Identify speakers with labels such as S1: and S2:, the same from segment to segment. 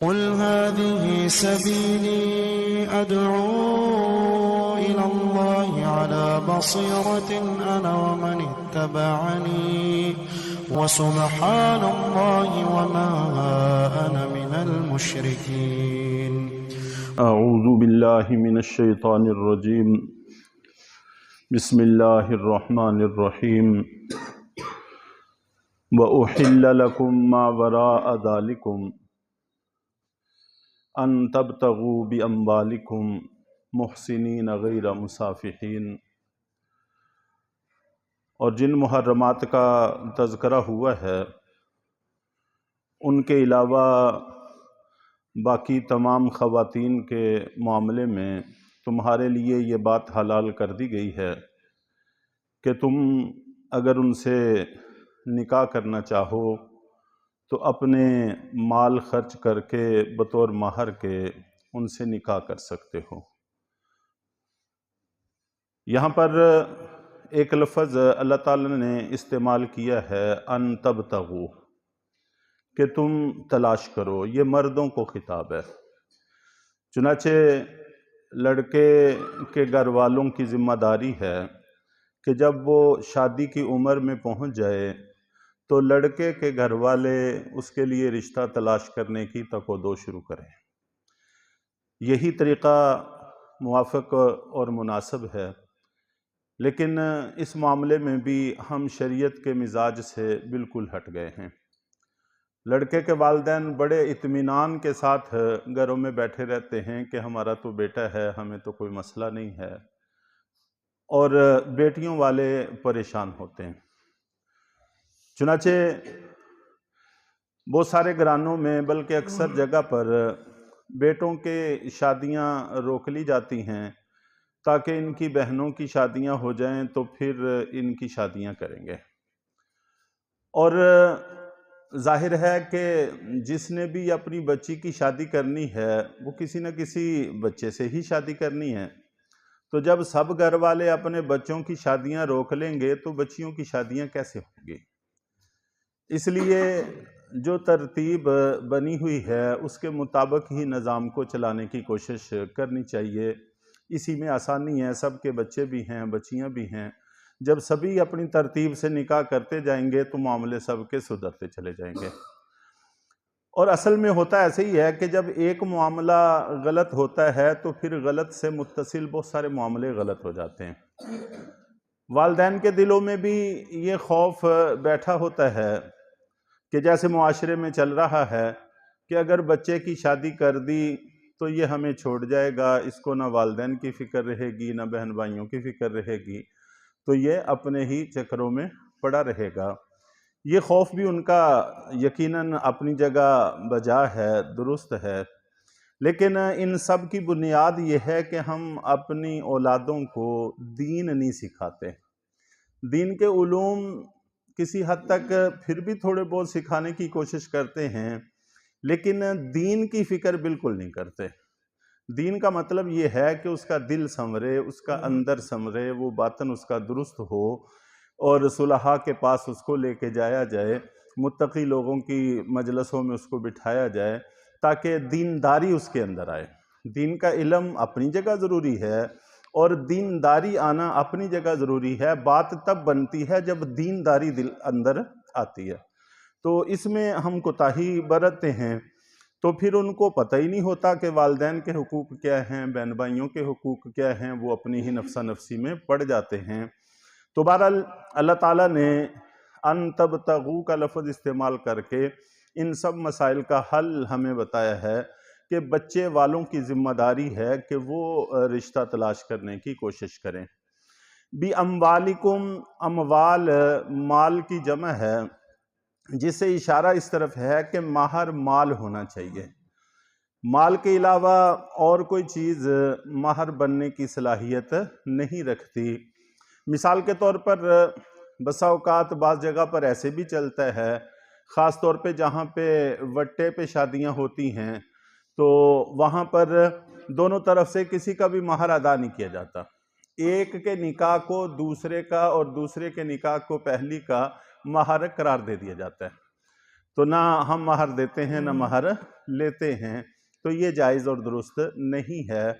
S1: قل هذه سبيلي أدعو إلى الله على بصيرة أنا ومن اتبعني وسبحان الله وما أنا من المشركين.
S2: اعوذ باللہ من الشیطان الرجیم. بسم اللہ الرحمن الرحیم. وَأُحِلَّ لَكُم مَّا وَرَاءَ ذَلِكُمْ أَن تَبْتَغُوا بِأَمْوَالِكُمْ مُحْسِنِينَ غَيْرَ مُسَافِحِينَ. اور جن محرمات کا تذکرہ ہوا ہے ان کے علاوہ باقی تمام خواتین کے معاملے میں تمہارے لیے یہ بات حلال کر دی گئی ہے کہ تم اگر ان سے نکاح کرنا چاہو تو اپنے مال خرچ کر کے بطور مہر کے ان سے نکاح کر سکتے ہو. یہاں پر ایک لفظ اللہ تعالیٰ نے استعمال کیا ہے ان تبتغوا، کہ تم تلاش کرو. یہ مردوں کو خطاب ہے. چنانچہ لڑکے کے گھر والوں کی ذمہ داری ہے کہ جب وہ شادی کی عمر میں پہنچ جائے تو لڑکے کے گھر والے اس کے لیے رشتہ تلاش کرنے کی تک و دو شروع کریں. یہی طریقہ موافق اور مناسب ہے، لیکن اس معاملے میں بھی ہم شریعت کے مزاج سے بالکل ہٹ گئے ہیں. لڑکے کے والدین بڑے اطمینان کے ساتھ گھروں میں بیٹھے رہتے ہیں کہ ہمارا تو بیٹا ہے، ہمیں تو کوئی مسئلہ نہیں ہے، اور بیٹیوں والے پریشان ہوتے ہیں. چنانچہ بہت سارے گھرانوں میں بلکہ اکثر جگہ پر بیٹوں کے شادیاں روک لی جاتی ہیں تاکہ ان کی بہنوں کی شادیاں ہو جائیں تو پھر ان کی شادیاں کریں گے. اور ظاہر ہے کہ جس نے بھی اپنی بچی کی شادی کرنی ہے وہ کسی نہ کسی بچے سے ہی شادی کرنی ہے. تو جب سب گھر والے اپنے بچوں کی شادیاں روک لیں گے تو بچیوں کی شادیاں کیسے ہوں گی؟ اس لیے جو ترتیب بنی ہوئی ہے اس کے مطابق ہی نظام کو چلانے کی کوشش کرنی چاہیے. اسی میں آسانی ہے. سب کے بچے بھی ہیں، بچیاں بھی ہیں. جب سبھی اپنی ترتیب سے نکاح کرتے جائیں گے تو معاملے سب کے سدھرتے چلے جائیں گے. اور اصل میں ہوتا ایسے ہی ہے کہ جب ایک معاملہ غلط ہوتا ہے تو پھر غلط سے متصل بہت سارے معاملے غلط ہو جاتے ہیں. والدین کے دلوں میں بھی یہ خوف بیٹھا ہوتا ہے کہ جیسے معاشرے میں چل رہا ہے کہ اگر بچے کی شادی کر دی تو یہ ہمیں چھوڑ جائے گا، اس کو نہ والدین کی فکر رہے گی نہ بہن بھائیوں کی فکر رہے گی، تو یہ اپنے ہی چکروں میں پڑا رہے گا. یہ خوف بھی ان کا یقیناً اپنی جگہ بجا ہے، درست ہے، لیکن ان سب کی بنیاد یہ ہے کہ ہم اپنی اولادوں کو دین نہیں سکھاتے. دین کے علوم کسی حد تک پھر بھی تھوڑے بہت سکھانے کی کوشش کرتے ہیں، لیکن دین کی فکر بالکل نہیں کرتے. دین کا مطلب یہ ہے کہ اس کا دل سنورے، اس کا اندر سنورے، وہ باطن اس کا درست ہو اور صلحاء کے پاس اس کو لے کے جایا جائے، متقی لوگوں کی مجلسوں میں اس کو بٹھایا جائے تاکہ دینداری اس کے اندر آئے. دین کا علم اپنی جگہ ضروری ہے اور دینداری آنا اپنی جگہ ضروری ہے. بات تب بنتی ہے جب دینداری دل اندر آتی ہے. تو اس میں ہم کوتاہی برتتے ہیں تو پھر ان کو پتہ ہی نہیں ہوتا کہ والدین کے حقوق کیا ہیں، بہن بھائیوں کے حقوق کیا ہیں. وہ اپنی ہی نفسا نفسی میں پڑ جاتے ہیں. تو بہرحال اللہ تعالیٰ نے ان تبتغوا کا لفظ استعمال کر کے ان سب مسائل کا حل ہمیں بتایا ہے کہ بچے والوں کی ذمہ داری ہے کہ وہ رشتہ تلاش کرنے کی کوشش کریں. بھی اموالکم، اموال مال کی جمع ہے، جس سے اشارہ اس طرف ہے کہ مہر مال ہونا چاہیے. مال کے علاوہ اور کوئی چیز مہر بننے کی صلاحیت نہیں رکھتی. مثال کے طور پر بسا اوقات بعض جگہ پر ایسے بھی چلتا ہے، خاص طور پہ جہاں پہ وٹے پہ شادیاں ہوتی ہیں تو وہاں پر دونوں طرف سے کسی کا بھی مہر ادا نہیں کیا جاتا. ایک کے نکاح کو دوسرے کا اور دوسرے کے نکاح کو پہلی کا مہر قرار دے دیا جاتا ہے. تو نہ ہم مہر دیتے ہیں نہ مہر لیتے ہیں، تو یہ جائز اور درست نہیں ہے،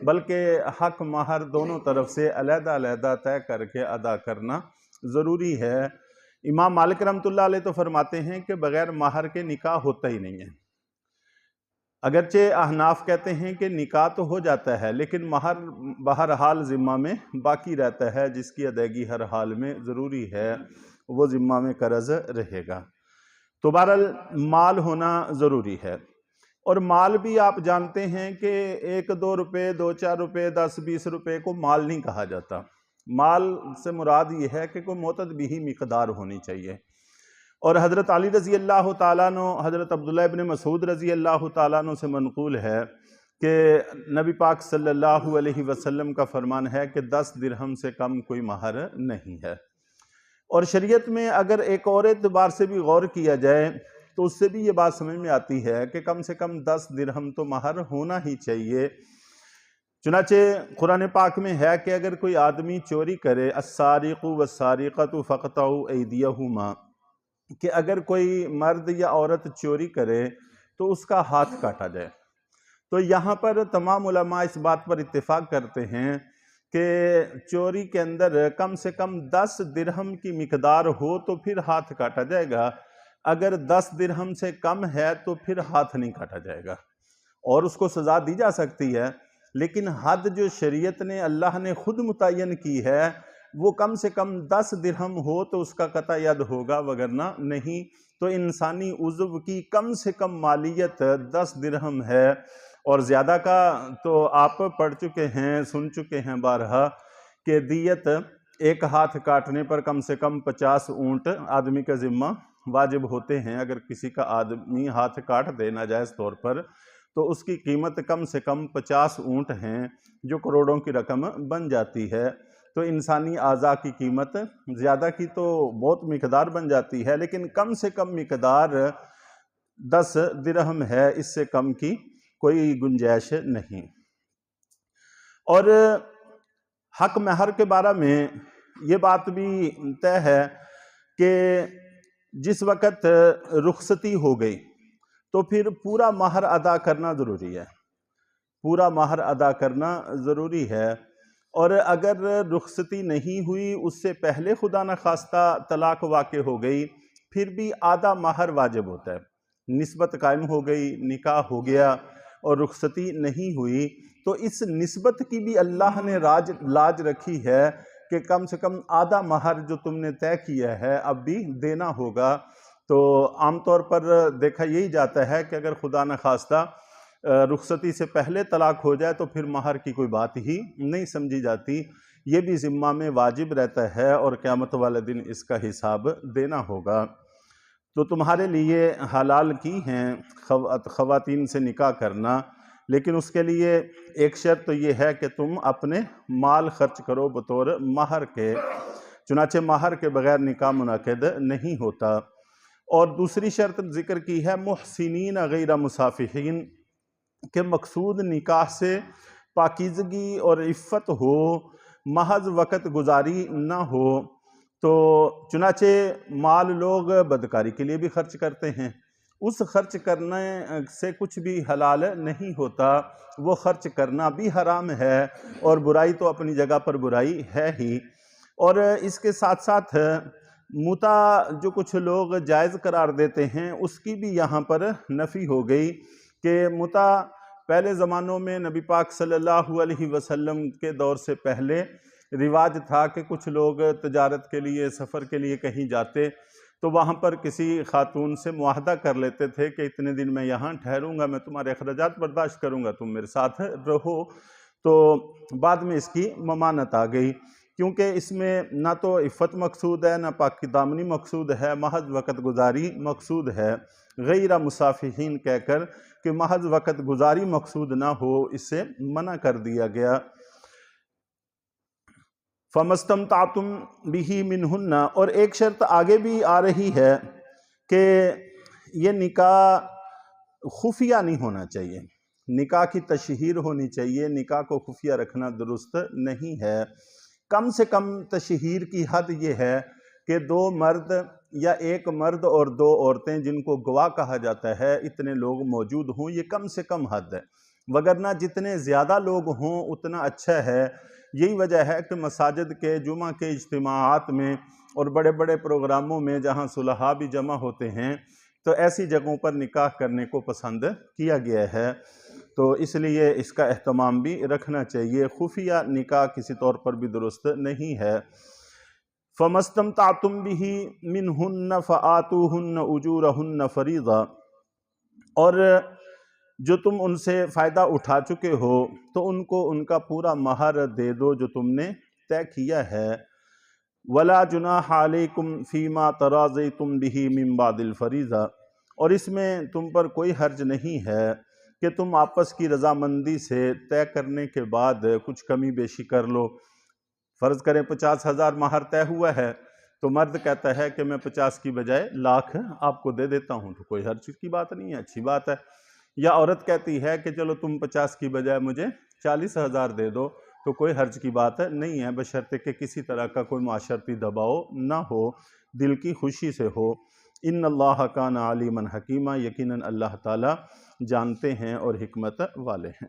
S2: بلکہ حق مہر دونوں طرف سے علیحدہ علیحدہ طے کر کے ادا کرنا ضروری ہے۔ امام مالک رحمۃ اللہ علیہ تو فرماتے ہیں کہ بغیر مہر کے نکاح ہوتا ہی نہیں ہے، اگرچہ احناف کہتے ہیں کہ نکاح تو ہو جاتا ہے لیکن مہر بہرحال ذمہ میں باقی رہتا ہے، جس کی ادائیگی ہر حال میں ضروری ہے وہ ذمہ میں قرض رہے گا۔ تو بہرحال مال ہونا ضروری ہے، اور مال بھی آپ جانتے ہیں کہ 1-2 روپے 2-4 روپے 10-20 روپے کو مال نہیں کہا جاتا۔ مال سے مراد یہ ہے کہ کوئی معتدل مقدار ہونی چاہیے، اور حضرت علی رضی اللہ تعالیٰ عنہ، حضرت عبداللہ ابن مسعود رضی اللہ تعالیٰ عنہ سے منقول ہے کہ نبی پاک صلی اللہ علیہ وسلم کا فرمان ہے کہ 10 درہم سے کم کوئی مہر نہیں ہے۔ اور شریعت میں اگر ایک اور اعتبار سے بھی غور کیا جائے تو اس سے بھی یہ بات سمجھ میں آتی ہے کہ کم سے کم 10 درہم تو مہر ہونا ہی چاہیے۔ چنانچہ قرآن پاک میں ہے کہ اگر کوئی آدمی چوری کرے، السارق والسارقۃ فاقطعوا ایدیہما، کہ اگر کوئی مرد یا عورت چوری کرے تو اس کا ہاتھ کاٹا جائے۔ تو یہاں پر تمام علماء اس بات پر اتفاق کرتے ہیں کہ چوری کے اندر کم سے کم 10 درہم کی مقدار ہو تو پھر ہاتھ کاٹا جائے گا، اگر 10 درہم سے کم ہے تو پھر ہاتھ نہیں کاٹا جائے گا، اور اس کو سزا دی جا سکتی ہے، لیکن حد جو شریعت نے، اللہ نے خود متعین کی ہے، وہ کم سے کم 10 درہم ہو تو اس کا قطع ید ہوگا، وگرنہ نہیں۔ تو انسانی عضو کی کم سے کم مالیت 10 درہم ہے، اور زیادہ کا تو آپ پڑھ چکے ہیں، سن چکے ہیں بارہا کہ دیت ایک ہاتھ کاٹنے پر کم سے کم 50 اونٹ آدمی کا ذمہ واجب ہوتے ہیں۔ اگر کسی کا آدمی ہاتھ کاٹ دے ناجائز طور پر تو اس کی قیمت کم سے کم 50 اونٹ ہیں، جو کروڑوں کی رقم بن جاتی ہے۔ تو انسانی اعضاء کی قیمت زیادہ کی تو بہت مقدار بن جاتی ہے، لیکن کم سے کم مقدار 10 درہم ہے، اس سے کم کی کوئی گنجائش نہیں۔ اور حق مہر کے بارے میں یہ بات بھی طے ہے کہ جس وقت رخصتی ہو گئی تو پھر پورا مہر ادا کرنا ضروری ہے، پورا مہر ادا کرنا ضروری ہے۔ اور اگر رخصتی نہیں ہوئی، اس سے پہلے خدا نخواستہ طلاق واقع ہو گئی، پھر بھی آدھا مہر واجب ہوتا ہے۔ نسبت قائم ہو گئی، نکاح ہو گیا اور رخصتی نہیں ہوئی، تو اس نسبت کی بھی اللہ نے لاج رکھی ہے کہ کم سے کم آدھا مہر جو تم نے طے کیا ہے اب بھی دینا ہوگا۔ تو عام طور پر دیکھا یہی جاتا ہے کہ اگر خدا نخواستہ رخصتی سے پہلے طلاق ہو جائے تو پھر مہر کی کوئی بات ہی نہیں سمجھی جاتی، یہ بھی ذمہ میں واجب رہتا ہے، اور قیامت والے دن اس کا حساب دینا ہوگا۔ تو تمہارے لیے حلال کی ہیں خواتین سے نکاح کرنا، لیکن اس کے لیے ایک شرط تو یہ ہے کہ تم اپنے مال خرچ کرو بطور مہر کے، چنانچہ مہر کے بغیر نکاح منعقد نہیں ہوتا۔ اور دوسری شرط ذکر کی ہے محسنین غیر مصافحین، کہ مقصود نکاح سے پاکیزگی اور عفت ہو، محض وقت گزاری نہ ہو۔ تو چنانچہ مال لوگ بدکاری کے لیے بھی خرچ کرتے ہیں، اس خرچ کرنے سے کچھ بھی حلال نہیں ہوتا، وہ خرچ کرنا بھی حرام ہے، اور برائی تو اپنی جگہ پر برائی ہے ہی۔ اور اس کے ساتھ ساتھ متع جو کچھ لوگ جائز قرار دیتے ہیں، اس کی بھی یہاں پر نفی ہو گئی کہ متع پہلے زمانوں میں نبی پاک صلی اللہ علیہ وسلم کے دور سے پہلے رواج تھا کہ کچھ لوگ تجارت کے لیے، سفر کے لیے کہیں جاتے تو وہاں پر کسی خاتون سے معاہدہ کر لیتے تھے کہ اتنے دن میں یہاں ٹھہروں گا، میں تمہارے اخراجات برداشت کروں گا، تم میرے ساتھ رہو۔ تو بعد میں اس کی ممانعت آ گئی، کیونکہ اس میں نہ تو عفت مقصود ہے، نہ پاک دامنی مقصود ہے، محض وقت گزاری مقصود ہے۔ غیر مصافحین کہہ کر کہ محض وقت گزاری مقصود نہ ہو، اس سے منع کر دیا گیا۔ فَمَسْتَمْتَعْتُمْ بِهِ مِنْهُنَّ، اور ایک شرط آگے بھی آ رہی ہے کہ یہ نکاح خفیہ نہیں ہونا چاہیے، نکاح کی تشہیر ہونی چاہیے، نکاح کو خفیہ رکھنا درست نہیں ہے۔ کم سے کم تشہیر کی حد یہ ہے کہ 2 مرد یا ایک مرد اور 2 عورتیں جن کو گواہ کہا جاتا ہے اتنے لوگ موجود ہوں، یہ کم سے کم حد ہے، وگرنہ جتنے زیادہ لوگ ہوں اتنا اچھا ہے۔ یہی وجہ ہے کہ مساجد کے جمعہ کے اجتماعات میں اور بڑے بڑے پروگراموں میں جہاں صلحاء بھی جمع ہوتے ہیں تو ایسی جگہوں پر نکاح کرنے کو پسند کیا گیا ہے، تو اس لیے اس کا اہتمام بھی رکھنا چاہیے۔ خفیہ نکاح کسی طور پر بھی درست نہیں ہے۔ فَمَا اسْتَمْتَعْتُمْ بِهِ مِنْهُنَّ فَآتُوهُنَّ أُجُورَهُنَّ فَرِيضَةً، اور جو تم ان سے فائدہ اٹھا چکے ہو تو ان کو ان کا پورا مہر دے دو جو تم نے طے کیا ہے۔ وَلَا جُنَاحَ عَلَيْكُمْ فِي مَا تَرَاضَيْتُمْ بِهِ مِنْ بَعْدِ الْفَرِيضَةِ، اور اس میں تم پر کوئی حرج نہیں ہے کہ تم آپس کی رضامندی سے طے کرنے کے بعد کچھ کمی بیشی کر لو۔ فرض کریں 50,000 مہر طے ہوا ہے تو مرد کہتا ہے کہ میں 50 کی بجائے لاکھ آپ کو دے دیتا ہوں، تو کوئی حرج کی بات نہیں ہے، اچھی بات ہے۔ یا عورت کہتی ہے کہ چلو تم 50 کی بجائے مجھے 40,000 دے دو، تو کوئی حرج کی بات نہیں ہے، بشرطے کہ کسی طرح کا کوئی معاشرتی دباؤ نہ ہو، دل کی خوشی سے ہو۔ ان اللہ کان علیما حکیما، یقیناً اللہ تعالی جانتے ہیں اور حکمت والے ہیں۔